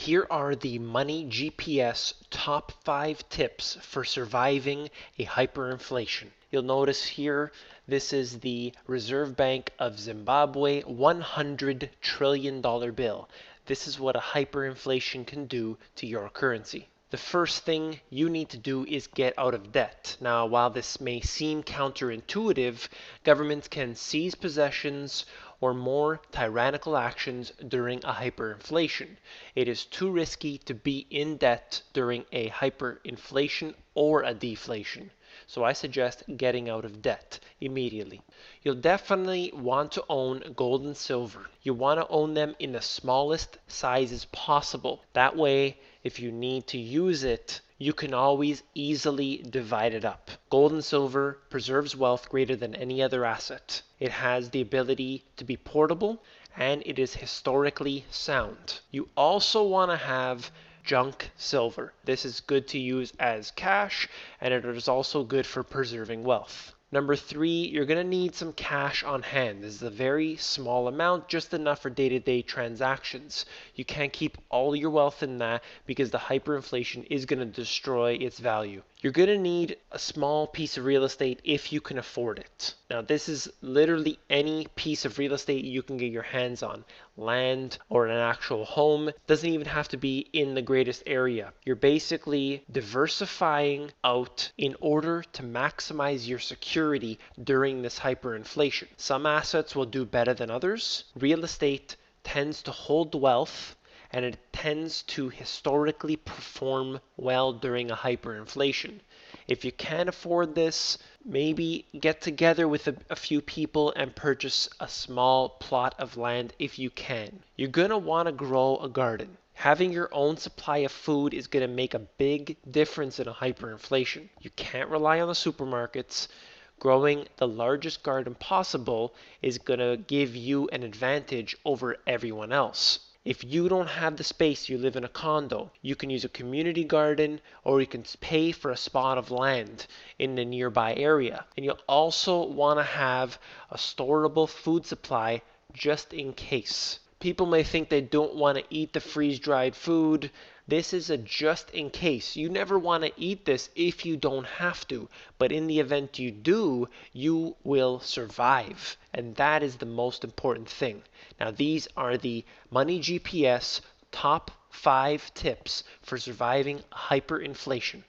Here are the Money GPS top 5 tips for surviving a hyperinflation. You'll notice here, this is the Reserve Bank of Zimbabwe $100 trillion bill. This is what a hyperinflation can do to your currency. The first thing you need to do is get out of debt. Now, while this may seem counterintuitive, governments can seize possessions or more tyrannical actions during a hyperinflation. It is too risky to be in debt during a hyperinflation or a deflation. So I suggest getting out of debt immediately. You'll definitely want to own gold and silver. You want to own them in the smallest sizes possible. That way, if you need to use it, you can always easily divide it up. Gold and silver preserves wealth greater than any other asset. It has the ability to be portable, and it is historically sound. You also want to have junk silver. This is good to use as cash, and it is also good for preserving wealth. Number 3, you're going to need some cash on hand. This is a very small amount, just enough for day-to-day transactions. You can't keep all your wealth in that because the hyperinflation is going to destroy its value. You're going to need a small piece of real estate if you can afford it. Now, this is literally any piece of real estate you can get your hands on. Land or an actual home. Doesn't even have to be in the greatest area. You're basically diversifying out in order to maximize your security during this hyperinflation. Some assets will do better than others. Real estate tends to hold wealth, and it tends to historically perform well during a hyperinflation. If you can't afford this, maybe get together with a few people and purchase a small plot of land if you can. You're going to want to grow a garden. Having your own supply of food is going to make a big difference in a hyperinflation. You can't rely on the supermarkets. Growing the largest garden possible is going to give you an advantage over everyone else. If you don't have the space, you live in a condo, you can use a community garden, or you can pay for a spot of land in the nearby area. And you'll also want to have a storable food supply just in case. People may think they don't want to eat the freeze-dried food. This is a just in case. You never want to eat this if you don't have to. But in the event you do, you will survive. And that is the most important thing. Now, these are the Money GPS top 5 tips for surviving hyperinflation.